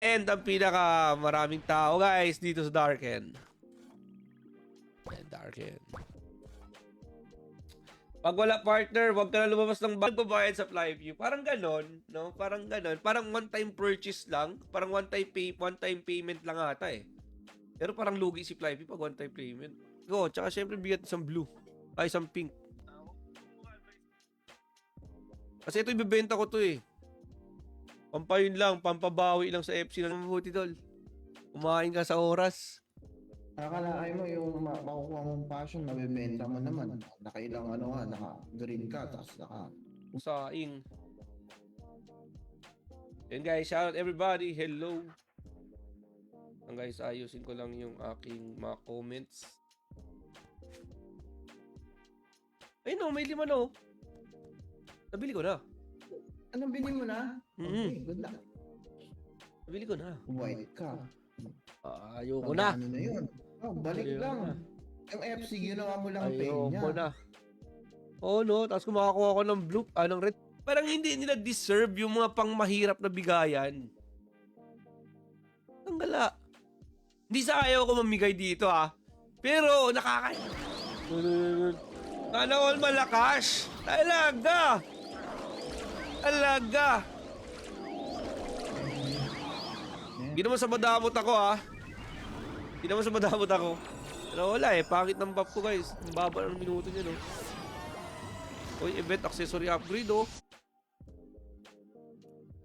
And ang pinaka maraming tao guys dito sa Darken. Ayan, Darken. Pag wala partner, wag ka na lumabas ng magbabayad sa Flyview. Parang ganon, no? Parang ganon. Parang one-time purchase lang. Parang one-time payment lang ata eh. Pero parang lugi si Flyview pag one-time payment. Go, tsaka syempre bigat isang blue. Ay, isang pink. Kasi ito ibebenta ko to eh. Pampayin lang, pampabawi lang sa FC ng mabuti tol. Kumain ka sa oras. Akalain mo yung makukuha mong passion, mabibenta mo naman. Nakailang ano nga, naka-green ka, tapos Saing. And guys, shout out everybody. Hello. Ang guys, ayusin ko lang yung aking mga comments. Ay no, may 5 no. Nabili ko na. Anong bili mo na? Okay, good luck. Nabili ko na. White ka. Ayoko na. Ano na yun? Oh, balik Ayoko lang. na. Yung FC, ginawa mo lang Ayoko niya. na. Oh no, tapos kung makakuha ko ng blue, ng red. Parang hindi nila deserve yung mga pangmahirap na bigayan. Ang gala. Hindi sa ayaw ko mamigay dito Pero Sana all malakas. Talaga. Hindi naman sa madamot ako Hindi naman sa madamot ako. Pero wala pangit ng buff ko guys. Ang baba ng minuto niya no. Uy, event accessory upgrade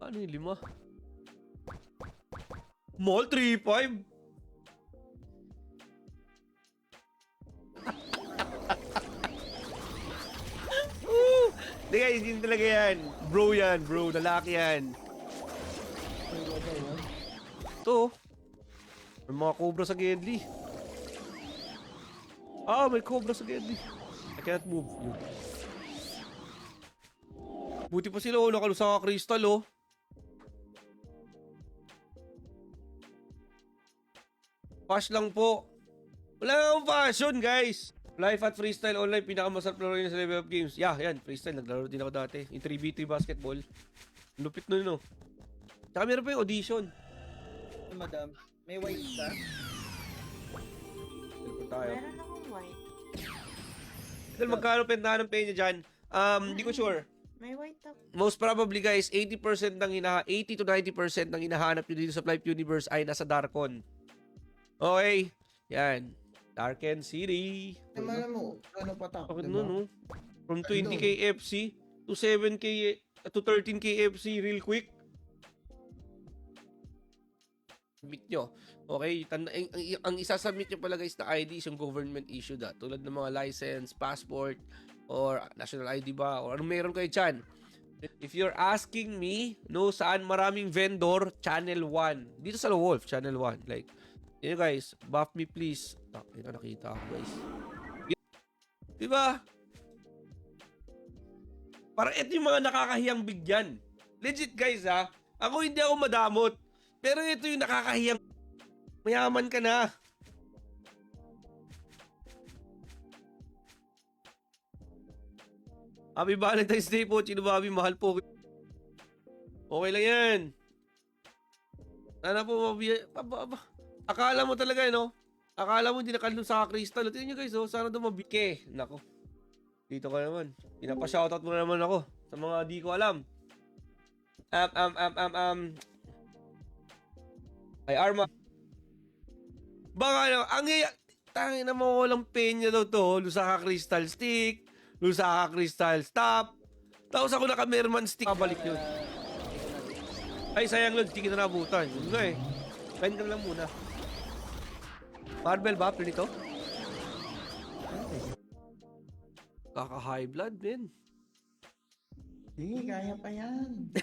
Ano yung 5? Mall 3.5? Hindi guys, hindi talaga yan. Bro yan, bro. Lalaki yan. Ito. May mga cobra sa Gedli. May cobra sa Gedli. I cannot move. Yun. Buti pa sila nakalusa ka crystal Pass lang po. Wala akong passion guys. Life at Freestyle Online, pinakamasarap laro yun sa level of games. Yeah, yan, Freestyle, naglaro din ako dati. Yung 3v3 basketball. Lupit nun, no? Tsaka meron pa yung audition. Madam, may white ka? Meron tayo. Meron akong white. Idol, magkano pentahan ng penya dyan? Hindi ko sure. May white ako. Most probably, guys, 80% ng 80 to 90% ng hinahanap nyo dito sa Flight Universe ay nasa Darkon. Okay. Yan. Darken City. Alam mo, ano patak, Bakit diba? no? From 20k FC to 7k to 13k FC real quick. Submit nyo. Okay, ang isasubmit nyo pala guys na ID is yung government issued tulad ng mga license, passport, or national ID ba, or anong meron kayo dyan. If you're asking me, no, saan maraming vendor, Channel 1. Dito sa Wolf, Channel 1. Like, yun guys, buff me please. Ito nakita ako guys. Diba? Parang ito yung mga nakakahiyang bigyan. Legit guys Ako hindi ako madamot. Pero ito yung nakakahiyang. Mayaman ka na. Happy Valentine's Day po, Chino Bobby. Mahal po. Okay lang yan. Sana po akala mo talaga no? Akala mo hindi nakalun sa crystal. Tingnan nyo guys sana dumabike. Nako. Dito ka naman. Pinapa-shoutout mo na naman ako sa mga di ko alam. Ay Arma. Baka ang tangin na mo walang penya daw to. Lusaka crystal stick, Lusaka crystal stop. Tapos ako naka-merman stick. Babalik yun. Ay sayang Lord, hindi kita nabutan. Yun nga Kain ka lang muna. Barbell ba? Pero nito? Kaka-high blood, men. Sige, kaya pa yan.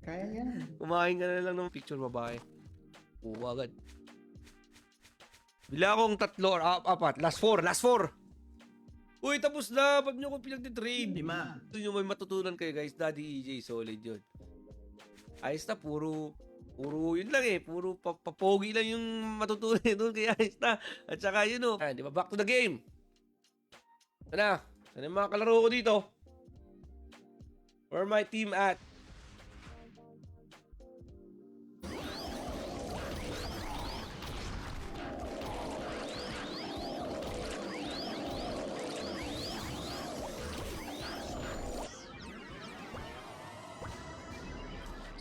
Kaya yan. Kumain ka na lang ng picture babae. Oo, agad. Bila akong 3 or 4. Last 4. Uy, tapos na. Ba't nyo ko pinag-trade? 5. Ito nyo may matutunan kayo, guys. Daddy EJ, solid yun. Ayos na, puro yun lang puro papogi lang yung matutunan doon kaya ayos na. At saka yun di ba, back to the game. Sana yung mga kalaro ko dito. Where my team at?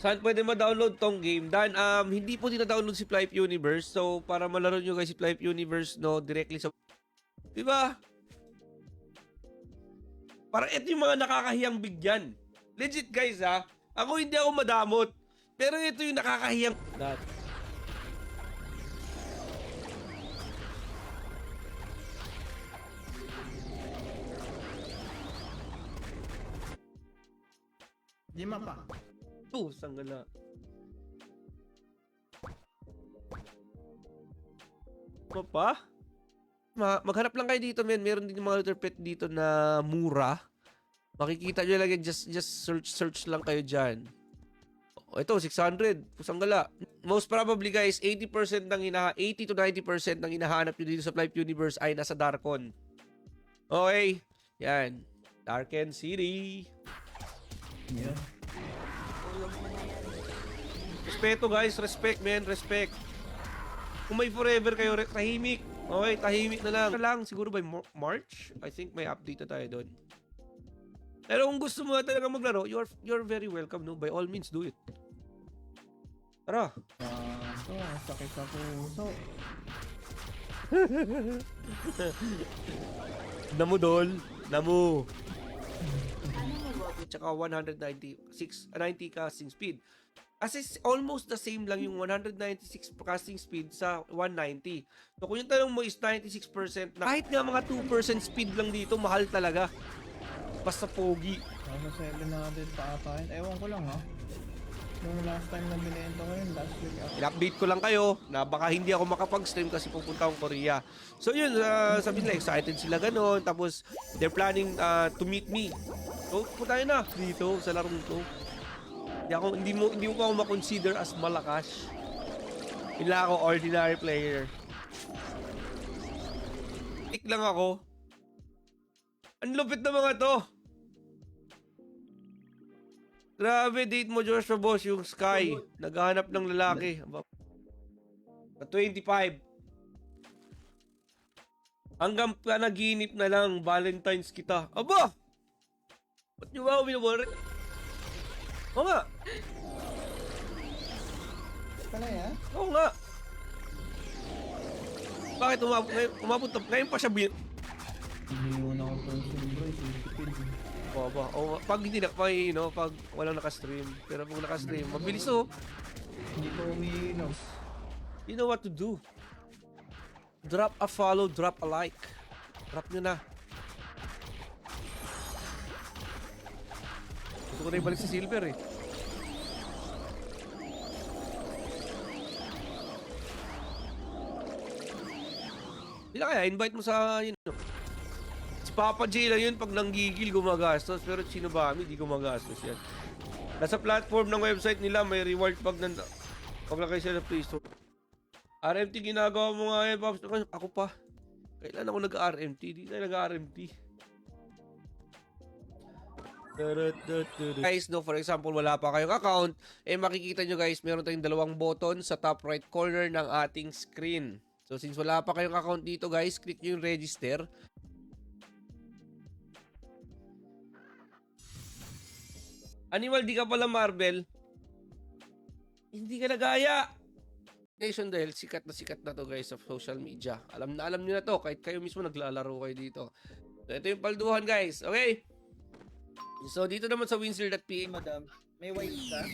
Saan pwede ma-download tong game? Dan, hindi po dina-download si Flight Universe. So, para malaro nyo guys si Flight Universe, no, directly sa... Diba? Parang ito yung mga nakakahiyang bigyan. Legit guys, ha? Ako hindi ako madamot. Pero ito yung nakakahiyang... Dan. Lima pa. Sanggala. Ano pa? Maghanap lang kayo dito, men. Meron din yung mga looter pet dito na mura. Makikita nyo lang yan. Just search lang kayo dyan. Ito, 600. Sanggala. Most probably, guys, 80 to 90% ng hinahanap nyo dito sa Flight Universe ay nasa Darkon. Okay. Yan. Darken City. Yeah. Respeto guys, respect men, respect. Kung may forever kayo, tahimik. Okay, tahimik na lang. Siguro by March, I think may update na tayo doon. Pero kung gusto mo na talaga maglaro, you're very welcome, no? By all means, do it. Tara. Sakit sa puso. Namu, Dol. Namu. Tsaka 90 casting speed. Kasi almost the same lang yung 196 casting speed sa 190. So kung yung tanong mo is 96% na kahit nga mga 2% speed lang dito, mahal talaga. Basta pogi. Nasa 700 pa ata yun. Ewan ko lang ha. Yung last time na binenta ko yun, last week. In-update ko lang kayo na baka hindi ako makapag-stream kasi pupunta akong Korea. So yun, sabi nila excited sila ganun. Tapos they're planning to meet me. So punta na dito sa larong to. Hindi mo pa ako ma-consider as malakas. Hindi ako ordinary player. Tik lang ako. Ang lupit na mga to. Grabe, date mo, Joshua Boss, yung Sky. Naghahanap ng lalaki. Na 25. Hanggang panaginip na lang, Valentine's kita. Aba! Ba't nyo ba ako binabore? Oo nga. Pala yan? Oo nga. Bakit umabot na? Ngayon pa siya Hindi mo na ako person bro, stupid. Baba. O, pag hindi na, pag walang nakastream. Pero pag nakastream, mabilis Hindi ko umiinom. You know what to do. Drop a follow, drop a like. Drop nyo na. Gusto ko na ibalik si Silver eh. Hindi na kaya, invite mo sa, si Papa J lang yun pag nanggigil gumagastos. Pero sino ba kami, di gumagastos yan. Nasa platform ng website nila, may reward pag lagay sila sa Play Store. RMT ginagawa mo nga eh, Pops. Ako pa. Kailan ako nag-RMT? Di tayo nag-RMT. Guys, no, for example, wala pa kayong account, makikita nyo guys, meron tayong dalawang button sa top right corner ng ating screen. So, since wala pa kayong account dito guys, click nyo yung register. Animal, di ka pala Marvel. Hindi ka nagaya. Nation dahil sikat na to guys sa social media. Alam nyo na to, kahit kayo mismo naglalaro kayo dito. So, ito yung palduhan guys, okay? So, dito naman sa winster.pm, Madam, may white ka?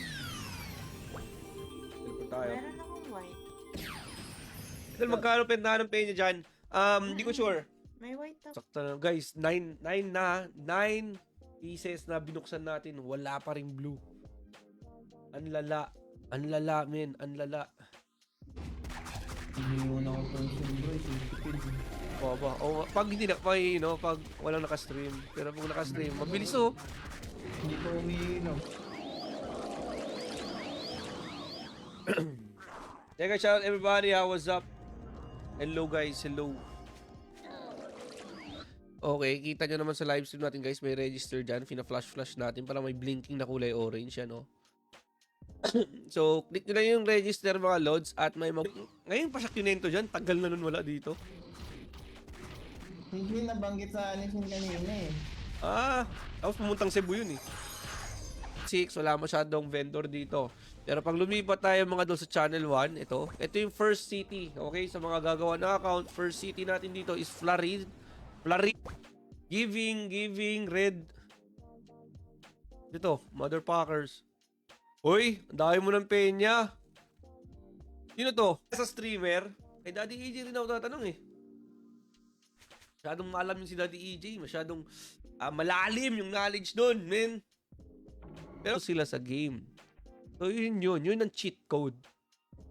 Dito tayo. Meron akong white. Ito, magkano pentahan ng pay niya dyan? Hindi ko sure. May white ako. Sakta na. Guys, 9 pieces na binuksan natin. Wala pa ring blue. Ang lala. Ang lala, men. Ang lala. Hindi mo na ako person bro, stupid. Baba. O, pag hindi na, pag walang nakastream. Pero pag nakastream, mabilis Hindi ko umiinom. Teka, shout out everybody. What's up? Hello guys, hello. Okay, kita nyo naman sa live stream natin guys, may register dyan. Fina-flash natin para may blinking na kulay orange yan, no? So, click nyo na yung register mga lods at may ngayon pa siya kinento dyan. Tagal na nun wala dito. Hindi nabanggit sa Anisin kanina eh. Tapos pumuntang Cebu yun eh. 6, wala masyadong vendor dito. Pero pag lumipat tayo mga doon sa channel 1, ito yung first city. Okay, sa mga gagawa na account, first city natin dito is Florid. Giving, red. Dito, motherfuckers. Uy, ang dami mo ng penya. Sino to? Sa streamer, kay Daddy EJ rin ako tatanong eh. Masyadong maalam yung si Daddy EJ. Masyadong malalim yung knowledge doon, men. Pero sila sa game. So yun. Yun ang cheat code.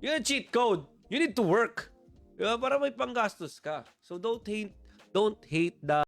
Yun ang cheat code. You need to work. Diba? Para may panggastos ka. So don't hate the